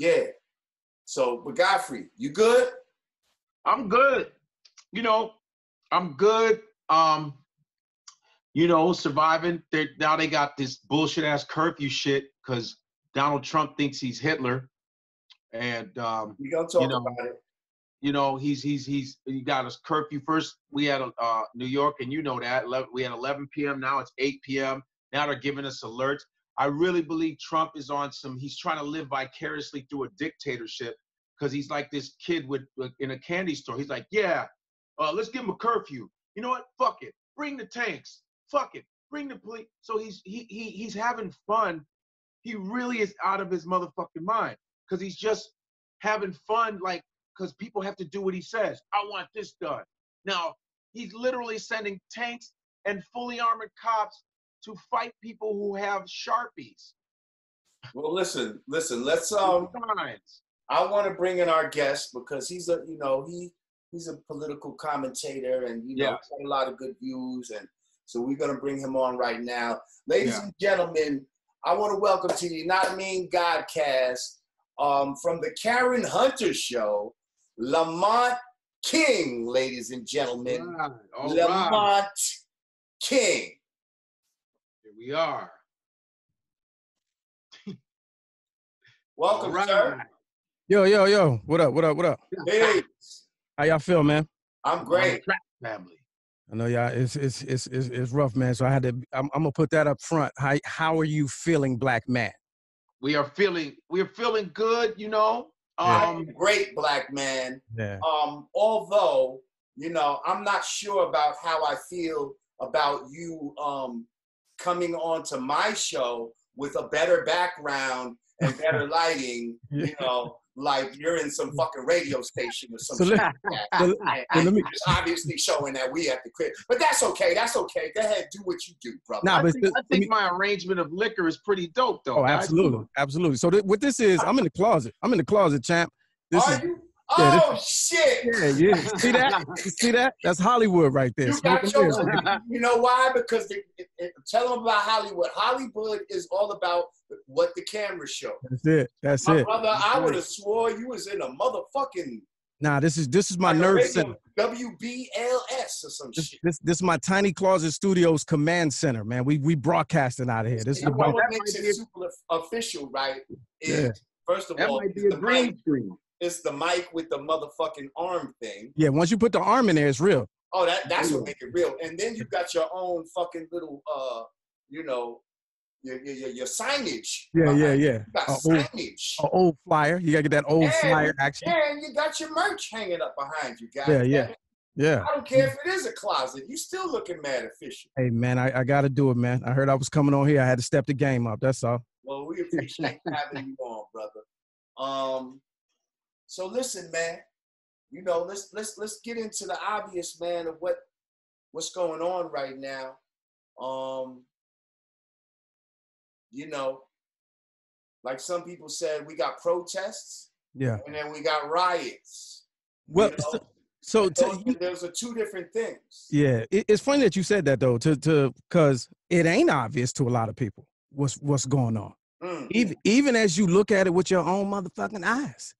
Yeah. So, but Godfrey, you good? I'm good. I'm good. Surviving. Now they got this bullshit ass curfew shit because Donald Trump thinks he's Hitler, and we gonna talk about it. He got us curfew. First we had New York, and that we had 11 p.m. Now it's 8 p.m. Now they're giving us alerts. I really believe Trump is on he's trying to live vicariously through a dictatorship because he's like this kid in a candy store. He's like, yeah, let's give him a curfew. You know what? Fuck it. Bring the tanks. Fuck it. Bring the police. So he's having fun. He really is out of his motherfucking mind because he's just having fun, like, because people have to do what he says. I want this done. Now, he's literally sending tanks and fully armored cops to fight people who have Sharpies. Well, listen, let's I want to bring in our guest because he's a political commentator and he's got a lot of good views, and so we're gonna bring him on right now. Ladies and gentlemen, I want to welcome to the Not Mean Godcast from the Karen Hunter Show, Lamont King, ladies and gentlemen. All Lamont King. Here we are. Welcome, sir. Yo. What up? Hey. How y'all feel, man? I'm great. Family. I know y'all, it's rough, man. So I'm gonna put that up front. How are you feeling, black man? We're feeling good, Great, black man. Yeah. Although, I'm not sure about how I feel about you coming on to my show with a better background and better lighting, like you're in some fucking radio station or something like that. It's obviously showing that we at the crib. But that's okay. Go ahead, do what you do, brother. I think my arrangement of liquor is pretty dope, though. Oh, absolutely. So what this is, I'm in the closet, champ. Are you? Oh, shit. Yeah. See that? You see that? That's Hollywood right there. You know why? Because tell them about Hollywood. Hollywood is all about what the cameras show. That's my it. Brother, I would have swore you was in a motherfucking... Nah, this is my nerve center. WBLS or some shit. This is my tiny closet studios command center, man. We broadcasting out of here. This is what makes it super official, right? First of all, might be a green screen. It's the mic with the motherfucking arm thing. Yeah, once you put the arm in there, it's real. Oh, that's what make it real. And then you got your own fucking little, your signage. Yeah. You got signage. Old flyer. You gotta get that old flyer action. And you got your merch hanging up behind you, guys. Yeah. I don't care if it is a closet. You still looking mad official. Hey, man, I got to do it, man. I heard I was coming on here. I had to step the game up. That's all. Well, we appreciate having you on, brother. So listen, man. Let's get into the obvious, man, of what's going on right now. Like some people said, we got protests. Yeah. And then we got riots. Well, those are two different things. Yeah, it's funny that you said that though, because it ain't obvious to a lot of people what's going on. Even as you look at it with your own motherfucking eyes,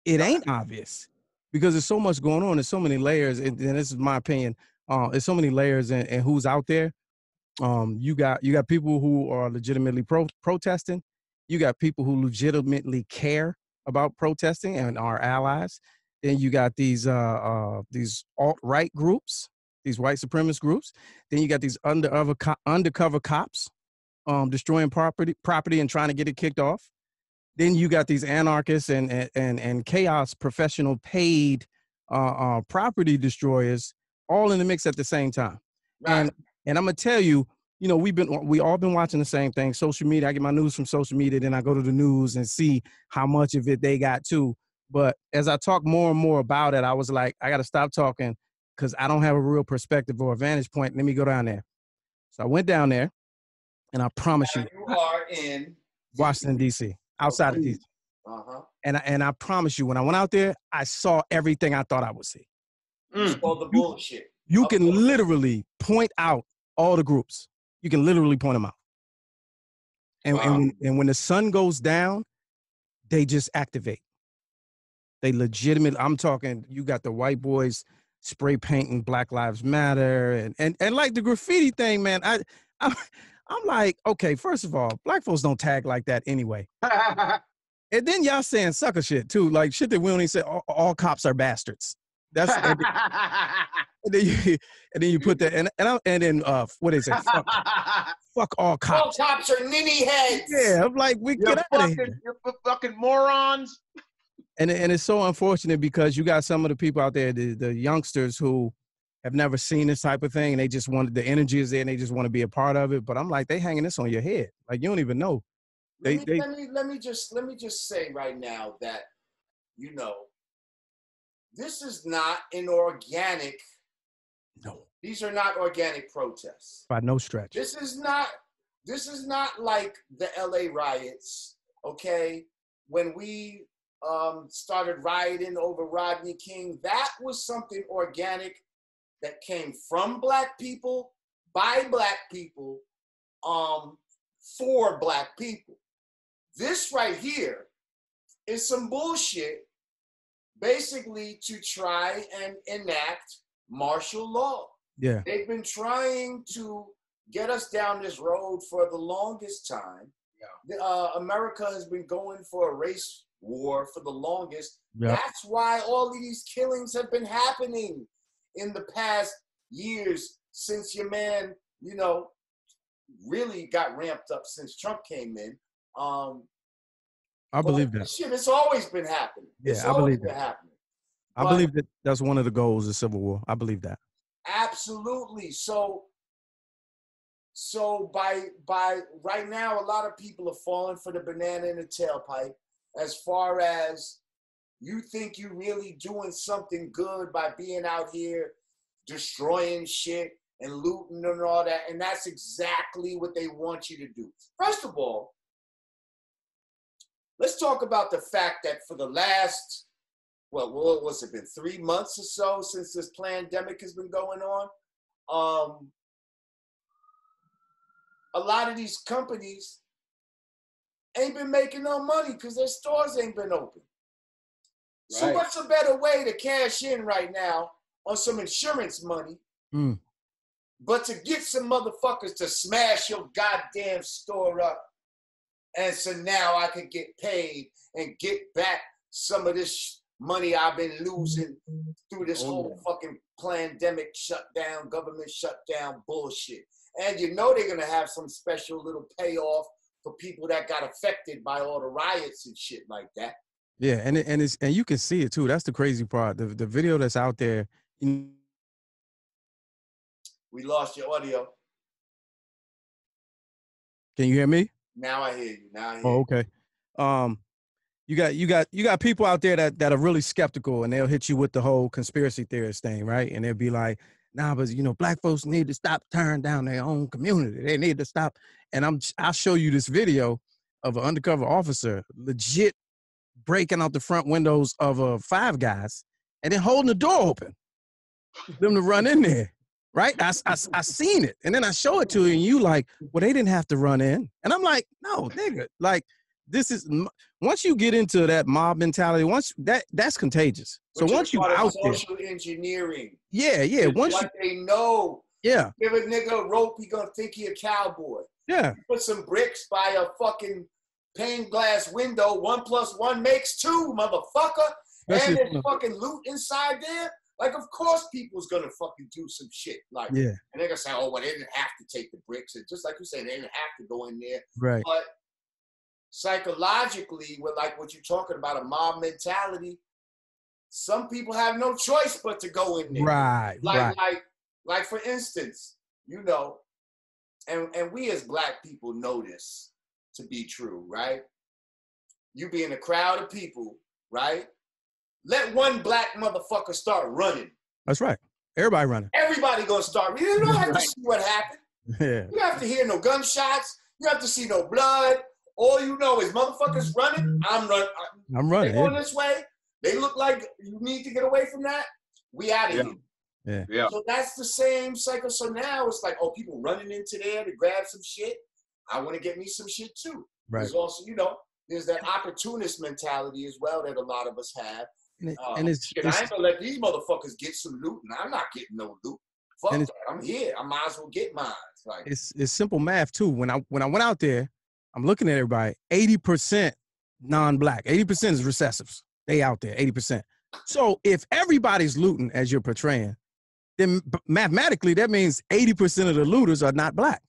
it ain't obvious because there's so much going on. There's so many layers, and this is my opinion. There's so many layers and who's out there. You got people who are legitimately protesting. You got people who legitimately care about protesting and are allies. Then you got these alt-right groups, these white supremacist groups. Then you got these undercover cops destroying property and trying to get it kicked off. Then you got these anarchists and chaos professional paid property destroyers all in the mix at the same time. Right. And I'm gonna tell you, we all been watching the same thing. Social media. I get my news from social media, then I go to the news and see how much of it they got too. But as I talk more and more about it, I was like, I got to stop talking because I don't have a real perspective or a vantage point. Let me go down there. So I went down there, and I promise you, are in Washington, D.C., outside of D.C. Uh-huh. And I promise you, when I went out there, I saw everything I thought I would see. All the bullshit. You can literally point out all the groups. You can literally point them out. And when the sun goes down, they just activate. They legitimately, I'm talking, you got the white boys spray painting Black Lives Matter and like the graffiti thing, man. I'm like, okay, first of all, black folks don't tag like that anyway. And then y'all saying sucker shit too, like shit that we don't even say. All cops are bastards. That's and then you put that and then what is it? Fuck all cops. All cops are ninny heads. Yeah, I'm like, we get out of here. You're fucking morons. And it's so unfortunate because you got some of the people out there, the youngsters who have never seen this type of thing, and they just wanted the energy is there, and they just want to be a part of it. But I'm like, they hanging this on your head, like you don't even know. Let me just say right now that, you know, this is not an organic. No, these are not organic protests by no stretch. This is not like the LA riots. Okay, when we started rioting over Rodney King, that was something organic that came from black people, by black people, for black people. This right here is some bullshit, basically to try and enact martial law. Yeah. They've been trying to get us down this road for the longest time. Yeah. America has been going for a race war for the longest. Yeah. That's why all of these killings have been happening in the past years since your man, you know, really got ramped up since Trump came in. I believe that. Shit, it's always been happening. Yeah, I believe that. I believe that that's one of the goals of Civil War. I believe that. Absolutely. So by right now, a lot of people are falling for the banana in the tailpipe. As far as you think you're really doing something good by being out here destroying shit and looting and all that, and that's exactly what they want you to do. First of all, let's talk about the fact that for the last, what was it been, 3 months or so since this pandemic has been going on? A lot of these companies ain't been making no money because their stores ain't been open. Right. So what's a better way to cash in right now on some insurance money, but to get some motherfuckers to smash your goddamn store up, and so now I can get paid and get back some of this money I've been losing through this whole fucking pandemic shutdown, government shutdown bullshit. And you know they're gonna have some special little payoff for people that got affected by all the riots and shit like that. Yeah, and you can see it too. That's the crazy part. The video that's out there. We lost your audio. Can you hear me? Now I hear you. Oh, okay. You got people out there that are really skeptical, and they'll hit you with the whole conspiracy theorist thing, right? And they'll be like, nah, but you know, black folks need to stop tearing down their own community. They need to stop. And I'll show you this video of an undercover officer legit breaking out the front windows of Five Guys and then holding the door open for them to run in there. Right? I seen it. And then I show it to you and you like, well, they didn't have to run in. And I'm like, no, nigga, like this is, once you get into that mob mentality, that's contagious. So once you out there. Social engineering. Yeah. Once like they know. Yeah. Give a nigga a rope, he gonna think he a cowboy. Yeah. Put some bricks by a fucking pane glass window, 1 + 1 makes 2, motherfucker. And there's fucking loot inside there. Like, of course, people's gonna fucking do some shit. Like, yeah. And they're gonna say, oh, well, they didn't have to take the bricks. And just like you said, they didn't have to go in there. Right. But psychologically, with like what you're talking about, a mob mentality, some people have no choice but to go in there. Right. Like for instance, you know, and we as black people know this to be true, right? You be in a crowd of people, right? Let one black motherfucker start running. That's right. Everybody running. Everybody gonna start. You don't have to see what happened. Yeah. You have to hear no gunshots. You have to see no blood. All you know is motherfuckers running. I'm running. They going this way. They look like you need to get away from that. We out of here. Yeah. So that's the same cycle. So now it's like, oh, people running into there to grab some shit. I want to get me some shit too. Right. There's also, you know, there's that opportunist mentality as well that a lot of us have. I ain't gonna let these motherfuckers get some loot, and I'm not getting no loot. Fuck that. I'm here. I might as well get mine. Like it's simple math too. When I went out there, I'm looking at everybody. 80% non-black. 80% is recessives. They out there. 80%. So if everybody's looting as you're portraying, then mathematically that means 80% of the looters are not black.